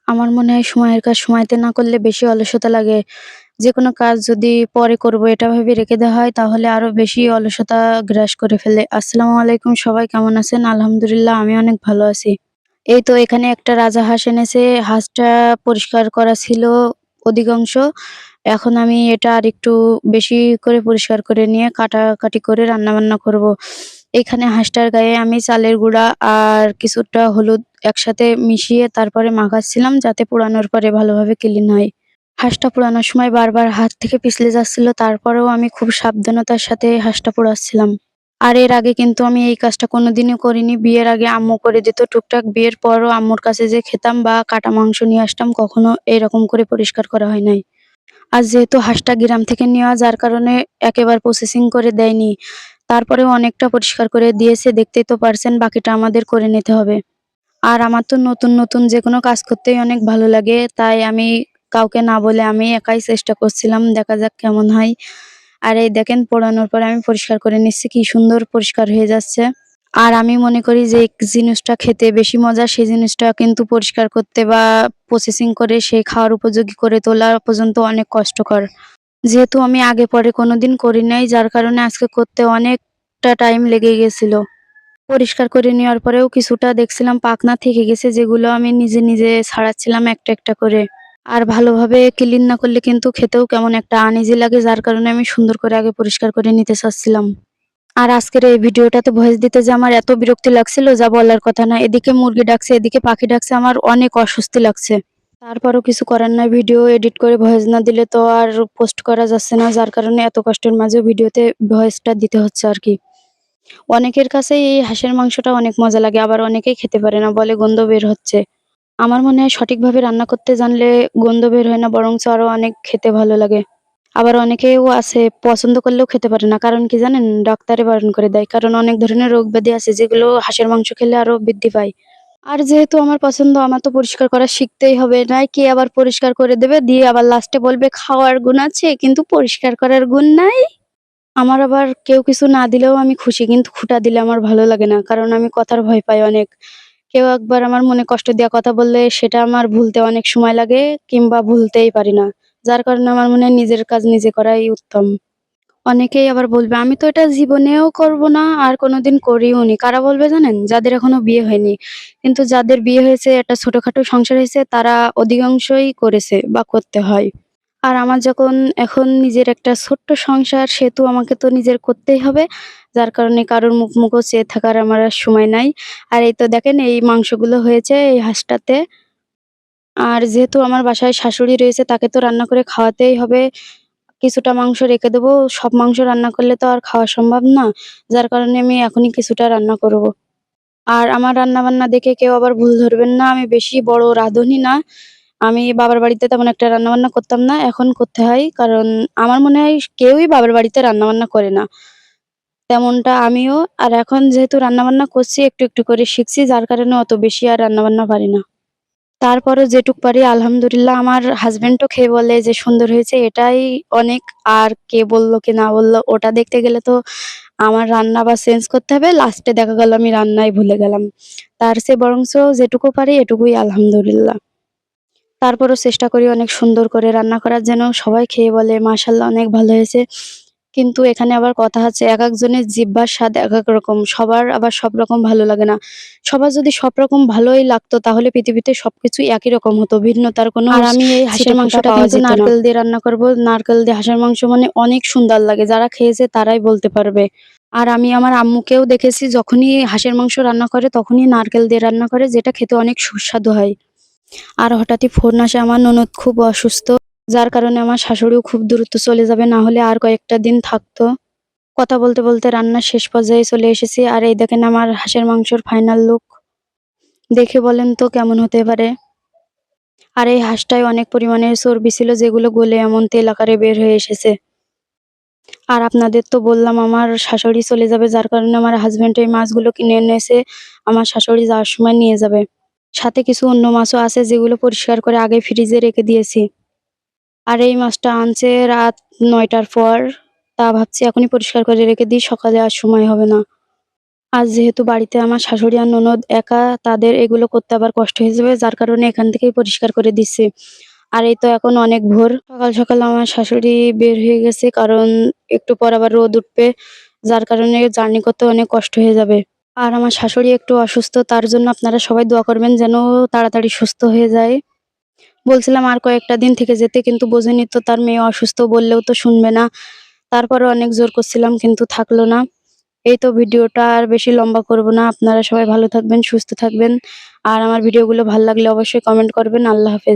আমার মনে হয় সময়ের কাজ সময়তে না করলে বেশি অলসতা লাগে। যেকোনো কাজ যদি পরে করব এটা ভেবে রেখে দেওয়া হয় তাহলে আরো বেশি অলসতা গ্রাস করে ফেলে। আসসালামু আলাইকুম, সবাই কেমন আছেন? আলহামদুলিল্লাহ আমি অনেক ভালো আছি। এই তো এখানে একটা রাজাহাঁস এনেছে। হাঁসটা পরিষ্কার করা ছিল অধিকাংশ। এখন আমি এটা আরেকটু বেশি করে পরিষ্কার করে নিয়ে কাটাকাটি করে রান্নাবান্না করব। এখানে হাঁসটার গায়ে আমি চালের গুঁড়া আর কিছুটা হলুদ একসাথে মিশিয়ে তারপরে মাখাচ্ছিলাম যাতে পোড়ানোর পরে ভালোভাবে ক্লিন হয়। হাঁসটা পোড়ানোর সময় বারবার হাত থেকে পিছলে যাচ্ছিল, তারপরেও আমি খুব সাবধানতার সাথে হাঁসটা পোড়াচ্ছিলাম। আর এর আগে কিন্তু আমি এই কাজটা কোনোদিনও করিনি। বিয়ের আগে আম্মু করে দিত টুকটাক। বিয়ের পরও আম্মুর কাছে যে খেতাম বা কাটা মাংস নিয়ে আসতাম, কখনো এরকম করে পরিষ্কার করা হয় নাই। আর যেহেতু হাঁসটা গ্রাম থেকে নেওয়া, যার কারণে একেবারে প্রসেসিং করে দেয়নি। তারপরেও অনেকটা পরিষ্কার করে দিয়েছে, দেখতেই তো পারছেন। বাকিটা আমাদের করে নিতে হবে। আর আমার তো নতুন যেকোনো কাজ করতেই অনেক ভালো লাগে। তাই আমি কাউকে না বলে আমি একাই চেষ্টা করছিলাম। দেখা যাক কেমন হয়। আর এই দেখেন পোড়ানোর পরে আমি পরিষ্কার করে নিচ্ছি। কি সুন্দর পরিষ্কার হয়ে যাচ্ছে। আর আমি মনে করি যে জিনিসটা খেতে বেশি মজা, সেই জিনিসটা কিন্তু পরিষ্কার করতে বা প্রসেসিং করে সেই খাওয়ার উপযোগী করে তোলা পর্যন্ত অনেক কষ্টকর। যেহেতু আমি আগে পরে কোনোদিন করি নাই, যার কারণে আজকে করতে অনেকটা টাইম লেগে গেছিল। পরিষ্কার করে নেওয়ার পরেও কিছুটা দেখছিলাম পাখনা থেকে গেছে, যেগুলো আমি নিজে ছাড়াচ্ছিলাম একটা করে। আর ভালোভাবে ক্লিন না করলে কিন্তু খেতেও কেমন একটা আনইজি লাগে, যার কারণে আমি সুন্দর করে আগে পরিষ্কার করে নিতে চাচ্ছিলাম। আর আজকের এই ভিডিওটাতে ভয়েস দিতে যে আমার এত বিরক্তি লাগছিল যা বলার কথা না। এদিকে মুরগি ডাকছে, এদিকে পাখি ডাকছে, আমার অনেক অস্বস্তি লাগছে। তারপরও কিছু করার নাই, ভিডিও এডিট করে ভয়েস না দিলে তো আর পোস্ট করা যাচ্ছে না, যার কারণে এত কষ্টের মাঝেও ভিডিওতে ভয়েসটা দিতে হচ্ছে আরকি। অনেকের কাছেই এই হাঁসের মাংসটা অনেক মজা লাগে, আবার অনেকেই খেতে পারে না, বলে গন্ধ বের হচ্ছে। আমার মনে হয় সঠিকভাবে রান্না করতে জানলে গন্ধ বের হয় না, বরঞ্চ আরো অনেক খেতে ভালো লাগে। আবার অনেকেও আছে পছন্দ করলেও খেতে পারে না। কারণ কি জানেন? ডাক্তারে বারণ করে দেয়। কারণ অনেক ধরনের রোগ ব্যাধি আছে যেগুলো হাঁসের মাংস খেলে আরো বৃদ্ধি পায়। আর যেহেতু আমার পছন্দ, আমার তো পরিষ্কার করা শিখতেই হবে। নয় কে আবার পরিষ্কার করে দেবে, দিয়ে আবার লাস্টে বলবে খাওয়ার গুণ আছে কিন্তু পরিষ্কার করার গুণ নাই। আমার আবার কেউ কিছু না দিলেও আমি খুশি, কিন্তু খুঁটা দিলে আমার ভালো লাগে না। কারণ আমি কথার ভয় পাই অনেক। কেউ একবার আমার মনে কষ্ট দেয়া কথা বললে সেটা আমার ভুলতে অনেক সময় লাগে, কিংবা ভুলতেই পারি না। যার কারণে আমার মনে হয় নিজের কাজ নিজে করাই উত্তম। অনেকেই আবার বলবে, "আমি তো এটা জীবনেও করব না, আর কোনোদিন করিওনি।" কারা বলবে জানেন? যাদের এখনো বিয়ে হয়নি। কিন্তু যাদের বিয়ে হয়েছে, একটা ছোটখাটো সংসার হয়েছে, তারা অধিকাংশই করেছে বা করতে হয়। আর আমার যখন এখন নিজের একটা ছোট্ট সংসার, সেহেতু আমাকে তো নিজের করতেই হবে। যার কারণে কারোর মুখও চেয়ে থাকার আমার আর সময় নাই। আর এই তো দেখেন এই মাংসগুলো হয়েছে এই হাঁসটাতে। আর যেহেতু আমার বাসায় শাশুড়ি রয়েছে, তাকে তো রান্না করে খাওয়াতেই হবে। কিছুটা মাংস রেখে দেবো। সব মাংস রান্না করলে তো আর খাওয়া সম্ভব না। যার কারণে আমি এখনই কিছুটা রান্না করব। আর আমার রান্নাবান্না দেখে কেউ আবার ভুল ধরবেন না। আমি বেশি বড় রাঁধুনি না। আমি বাবার বাড়িতে তেমন একটা রান্নাবান্না করতাম না। এখন করতে হয়। কারণ আমার মনে হয় কেউই বাবার বাড়িতে রান্নাবান্না করে না। তেমনটা আমিও। আর এখন যেহেতু রান্নাবান্না করছি, একটু করে শিখছি, যার কারণে অত বেশি আর রান্নাবান্না পারি না। তারপরেও যেটুক পারি আলহামদুলিল্লাহ। আমার হাসব্যান্ডও খেয়ে বলে যে সুন্দর হয়েছে, এটাই অনেক। আর কে বলল কি না বলল ওটা দেখতে গেলে তো আমার রান্না আবার চেঞ্জ করতে হবে। লাস্টে দেখা গেল আমি রান্নাই ভুলে গেলাম। তার চেয়ে বরঞ্চ যেটুকু পারি এটুকুই আলহামদুলিল্লাহ। তারপরও চেষ্টা করি অনেক সুন্দর করে রান্না করার, যেন সবাই খেয়ে বলে মাশাআল্লাহ অনেক ভালো হয়েছে। কিন্তু এখানে আবার কথা আছে, একেকজনের জিহ্বার স্বাদ একেক রকম। সবার আবার সব রকম ভালো লাগে না। সবার যদি সব রকম ভালোই লাগতো তাহলে পৃথিবীতে সবকিছুই একই রকম হতো। ভিন্নতার কোনো আর আমি এই হাঁসের ছিটেফোঁটা মাংসটা পাওয়া কিন্তু যেত না। নারকেল দিয়ে রান্না করব। নারকেল দিয়ে হাঁসের মাংস মানে অনেক সুন্দর লাগে। যারা খেয়েছে তারাই বলতে পারবে। আর আমি আমার আম্মুকেও দেখেছি যখনই হাঁসের মাংস রান্না করে তখনই নারকেল দিয়ে রান্না করে, যেটা খেতে অনেক সুস্বাদু হয়। আর হঠাৎই ফোন আসে, আমার ননদ খুব অসুস্থ। যার কারণে আমার শাশুড়িও খুব দ্রুত চলে যাবে, না হলে আর কয়েকটা দিন থাকতো। কথা বলতে রান্নার শেষ পর্যায়ে চলে এসেছি। আর এই দেখেন আমার হাঁসের মাংসর ফাইনাল লুক। দেখে বলেন তো কেমন হতে পারে? আর এই হাঁসটায় অনেক পরিমাণে চর্বি ছিল, যেগুলো গলে এমন তেল আকারে বের হয়ে এসেছে। আর আপনাদের তো বললাম আমার শাশুড়ি চলে যাবে, যার কারণে আমার হাসব্যান্ড এই মাছগুলো কিনে এনেছে। আমার শাশুড়ি যাওয়ার সময় নিয়ে যাবে। সাথে কিছু অন্য মাছও আছে যেগুলো পরিষ্কার করে আগে ফ্রিজে রেখে দিয়েছি। আর এই মাছটা আনছে রাত ৯টার পর। তা ভাবছি এখনই পরিষ্কার করে রেখে দিই, সকালে আর সময় হবে না। আজ যেহেতু বাড়িতে আমার শাশুড়ি আর ননদ একা, তাদের এগুলো করতে আবার কষ্ট হয়ে যাবে, যার কারণে এখান থেকেই পরিষ্কার করে দিচ্ছি। আর এই তো এখন অনেক ভোর। সকাল, সকাল আমার শাশুড়ি বের হয়ে গেছে, কারণ একটু পর আবার রোদ উঠবে, যার কারণে জার্নি করতে অনেক কষ্ট হয়ে যাবে। আর আমার শাশুড়ি একটু অসুস্থ, তার জন্য আপনারা সবাই দোয়া করবেন যেন তাড়াতাড়ি সুস্থ হয়ে যায়। বলছিলাম আর কয়েকটা দিন থেকে যেতে, কিন্তু বোঝেনই তো, তার মেয়ে অসুস্থ, বললেও তো শুনবে না। তারপরেও অনেক জোর করছিলাম, কিন্তু থাকলো না। এই তো ভিডিওটা আর বেশি লম্বা করব না। আপনারা সবাই ভালো থাকবেন, সুস্থ থাকবেন। আর আমার ভিডিওগুলো ভাল লাগলে অবশ্যই কমেন্ট করবেন। আল্লাহ হাফেজ।